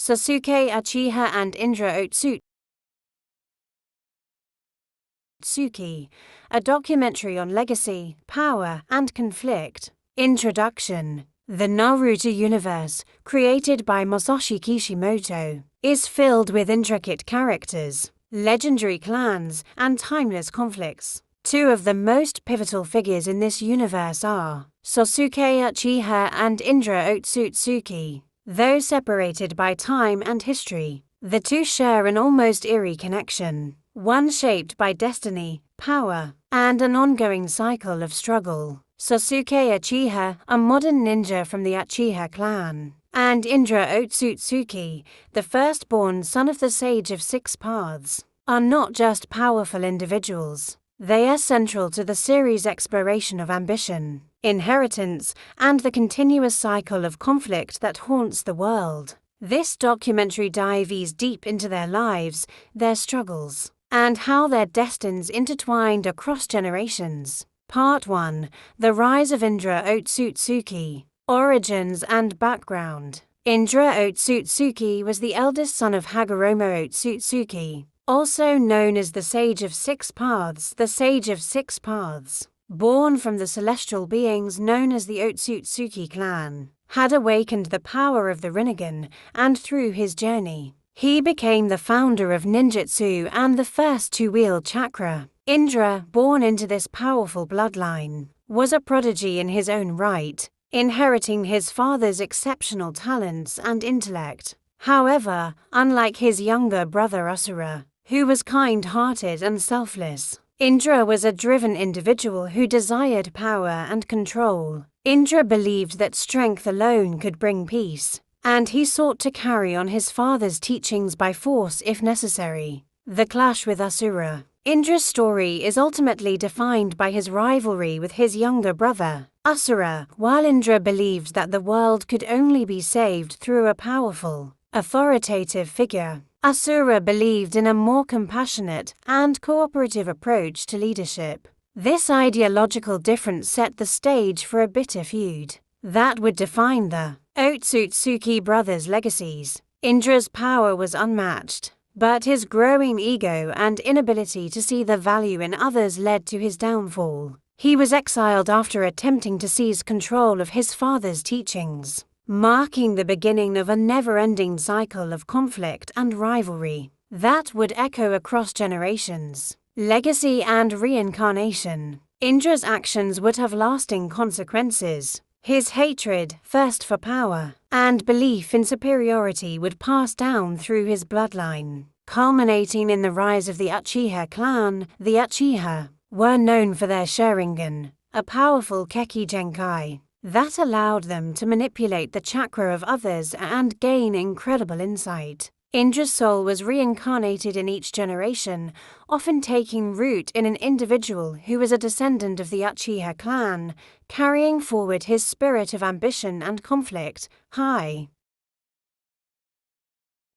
Sasuke Uchiha and Indra Ōtsutsuki, a documentary on legacy, power, and conflict. Introduction. The Naruto universe, created by Masashi Kishimoto, is filled with intricate characters, legendary clans, and timeless conflicts. Two of the most pivotal figures in this universe are Sasuke Uchiha and Indra Ōtsutsuki. Though separated by time and history, the two share an almost eerie connection, one shaped by destiny, power, and an ongoing cycle of struggle. Sasuke Uchiha, a modern ninja from the Uchiha clan, and Indra Ōtsutsuki, the firstborn son of the Sage of Six Paths, are not just powerful individuals. They are central to the series' exploration of ambition, inheritance, and the continuous cycle of conflict that haunts the world. This documentary dives deep into their lives, their struggles, and how their destinies intertwined across generations. Part 1. The Rise of Indra Ōtsutsuki. Origins and Background. Indra Ōtsutsuki was the eldest son of Hagoromo Ōtsutsuki, also known as the Sage of Six Paths, the Sage of Six Paths, born from the celestial beings known as the Ōtsutsuki clan, had awakened the power of the Rinnegan, and through his journey, he became the founder of ninjutsu and the first to wield chakra. Indra, born into this powerful bloodline, was a prodigy in his own right, inheriting his father's exceptional talents and intellect. However, unlike his younger brother Asura, who was kind-hearted and selfless, Indra was a driven individual who desired power and control. Indra believed that strength alone could bring peace, and he sought to carry on his father's teachings by force if necessary. The clash with Asura. Indra's story is ultimately defined by his rivalry with his younger brother, Asura. While Indra believed that the world could only be saved through a powerful, authoritative figure, Asura believed in a more compassionate and cooperative approach to leadership. This ideological difference set the stage for a bitter feud that would define the Ōtsutsuki brothers' legacies. Indra's power was unmatched, but his growing ego and inability to see the value in others led to his downfall. He was exiled after attempting to seize control of his father's teachings, marking the beginning of a never-ending cycle of conflict and rivalry that would echo across generations. Legacy and reincarnation. Indra's actions would have lasting consequences. His hatred, thirst for power, and belief in superiority would pass down through his bloodline, culminating in the rise of the Uchiha clan. The Uchiha were known for their Sharingan, a powerful Keki Genkai that allowed them to manipulate the chakra of others and gain incredible insight. Indra's soul was reincarnated in each generation, often taking root in an individual who was a descendant of the Uchiha clan, carrying forward his spirit of ambition and conflict.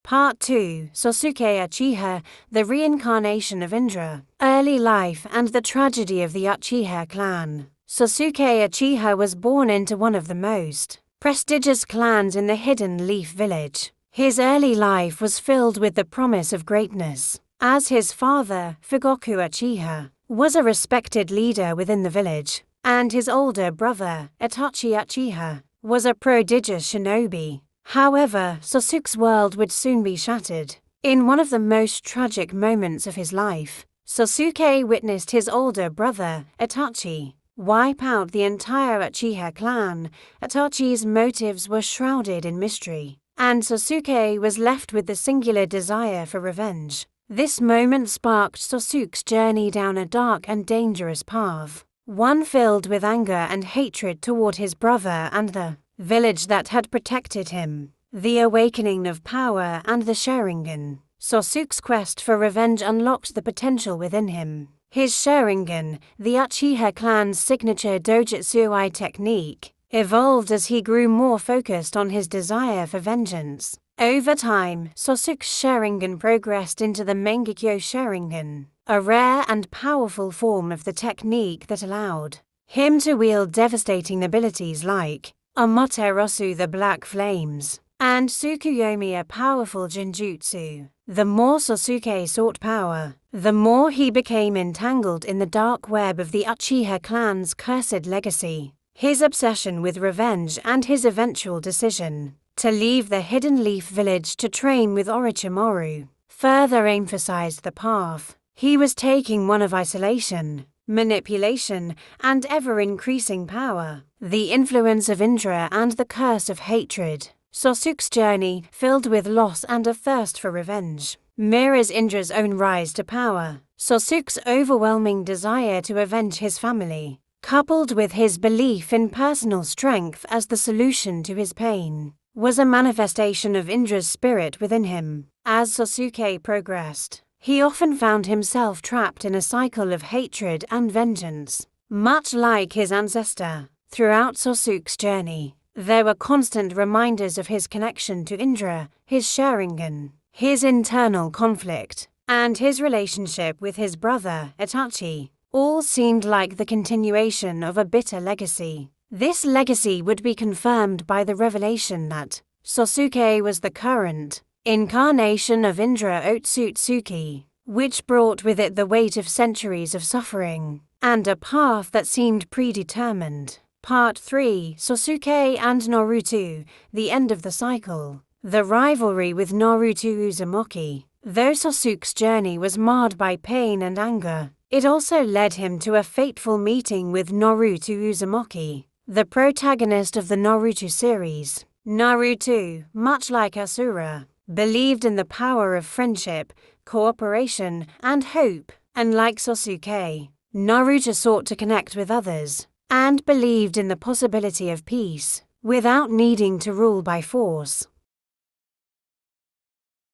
Part 2. Sasuke Uchiha, the reincarnation of Indra. Early life and the tragedy of the Uchiha clan. Sasuke Uchiha was born into one of the most prestigious clans in the Hidden Leaf Village. His early life was filled with the promise of greatness, as his father, Fugoku Uchiha, was a respected leader within the village, and his older brother, Itachi Uchiha, was a prodigious shinobi. However, Sasuke's world would soon be shattered. In one of the most tragic moments of his life, Sasuke witnessed his older brother, Itachi, wipe out the entire Uchiha clan. Itachi's motives were shrouded in mystery, and Sasuke was left with the singular desire for revenge. This moment sparked Sasuke's journey down a dark and dangerous path, one filled with anger and hatred toward his brother and the village that had protected him. The awakening of power and the Sharingan. Sasuke's quest for revenge unlocked the potential within him. His Sharingan, the Uchiha clan's signature dojutsu technique, evolved as he grew more focused on his desire for vengeance. Over time, Sasuke's Sharingan progressed into the Mangekyō Sharingan, a rare and powerful form of the technique that allowed him to wield devastating abilities like Amaterasu, the Black Flames, and Tsukuyomi a powerful genjutsu. The more Sasuke sought power, the more he became entangled in the dark web of the Uchiha clan's cursed legacy. His obsession with revenge and his eventual decision to leave the Hidden Leaf village to train with Orochimaru further emphasized the path he was taking, one of isolation, manipulation, and ever-increasing power. The influence of Indra and the curse of hatred. Sasuke's journey, filled with loss and a thirst for revenge, mirrors Indra's own rise to power. Sasuke's overwhelming desire to avenge his family, coupled with his belief in personal strength as the solution to his pain, was a manifestation of Indra's spirit within him. As Sasuke progressed, he often found himself trapped in a cycle of hatred and vengeance. Much like his ancestor, throughout Sasuke's journey, there were constant reminders of his connection to Indra, his Sharingan, his internal conflict, and his relationship with his brother, Itachi. All seemed like the continuation of a bitter legacy. This legacy would be confirmed by the revelation that Sasuke was the current incarnation of Indra Ōtsutsuki, which brought with it the weight of centuries of suffering, and a path that seemed predetermined. Part 3: Sasuke and Naruto, the end of the cycle. The rivalry with Naruto Uzumaki. Though Sasuke's journey was marred by pain and anger, it also led him to a fateful meeting with Naruto Uzumaki, the protagonist of the Naruto series. Naruto, much like Asura, believed in the power of friendship, cooperation, and hope, and like Sasuke, Naruto sought to connect with others and believed in the possibility of peace, without needing to rule by force.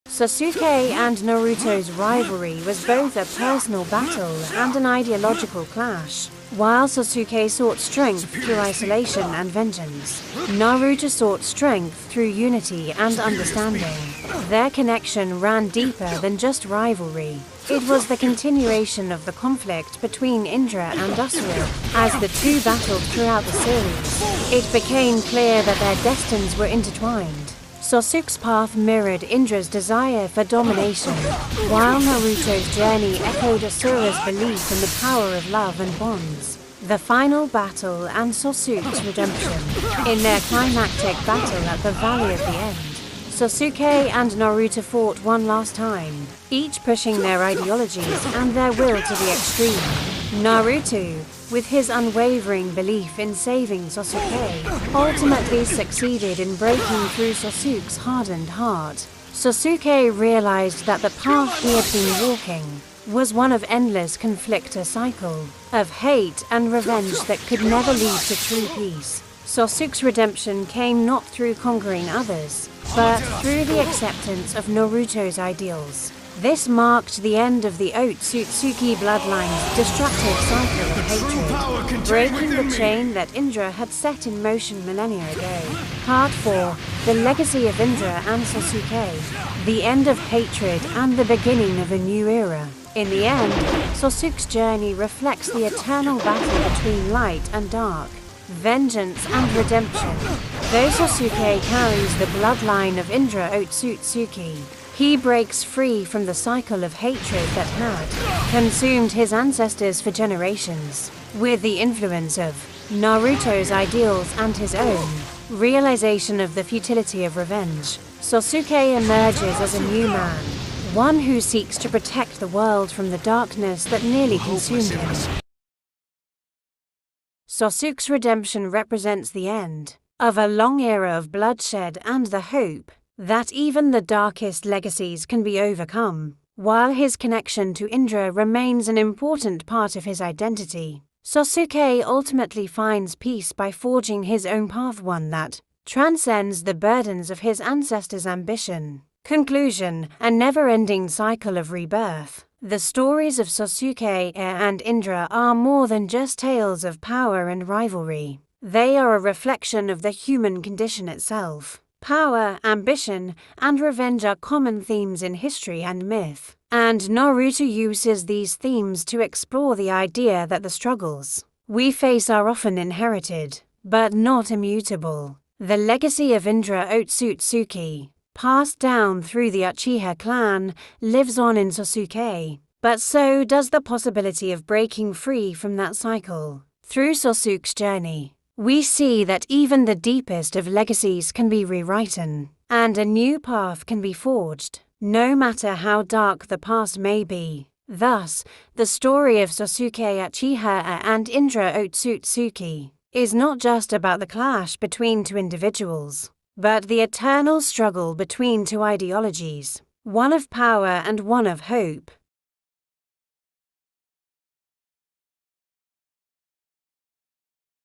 Sasuke and Naruto's rivalry was both a personal battle and an ideological clash. While Sasuke sought strength through isolation and vengeance, Naruto sought strength through unity and understanding. Their connection ran deeper than just rivalry. It was the continuation of the conflict between Indra and Asura. As the two battled throughout the series, it became clear that their destinies were intertwined. Sasuke's path mirrored Indra's desire for domination, while Naruto's journey echoed Asura's belief in the power of love and bonds. The final battle and Sasuke's redemption. In their climactic battle at the Valley of the End, Sasuke and Naruto fought one last time, each pushing their ideologies and their will to the extreme. Naruto, with his unwavering belief in saving Sasuke, ultimately succeeded in breaking through Sasuke's hardened heart. Sasuke realized that the path he had been walking was one of endless conflict, a cycle of hate and revenge that could never lead to true peace. Sasuke's redemption came not through conquering others, but through the acceptance of Naruto's ideals. This marked the end of the Ōtsutsuki bloodline's destructive cycle of hatred, breaking the chain that Indra had set in motion millennia ago. Part 4: The Legacy of Indra and Sasuke, the end of hatred and the beginning of a new era. In the end, Sasuke's journey reflects the eternal battle between light and dark, vengeance and redemption. Though Sasuke carries the bloodline of Indra Ōtsutsuki, he breaks free from the cycle of hatred that had consumed his ancestors for generations. With the influence of Naruto's ideals and his own realization of the futility of revenge, Sasuke emerges as a new man, one who seeks to protect the world from the darkness that nearly consumed him. Sasuke's redemption represents the end of a long era of bloodshed and the hope that even the darkest legacies can be overcome. While his connection to Indra remains an important part of his identity, Sasuke ultimately finds peace by forging his own path, one that transcends the burdens of his ancestors' ambition. Conclusion: a never-ending cycle of rebirth. The stories of Sasuke and Indra are more than just tales of power and rivalry. They are a reflection of the human condition itself. Power, ambition, and revenge are common themes in history and myth, and Naruto uses these themes to explore the idea that the struggles we face are often inherited, but not immutable. The legacy of Indra Ōtsutsuki, passed down through the Uchiha clan, lives on in Sasuke, but so does the possibility of breaking free from that cycle. Through Sasuke's journey, we see that even the deepest of legacies can be rewritten, and a new path can be forged, no matter how dark the past may be. Thus, the story of Sasuke Uchiha and Indra Ōtsutsuki is not just about the clash between two individuals, but the eternal struggle between two ideologies, one of power and one of hope.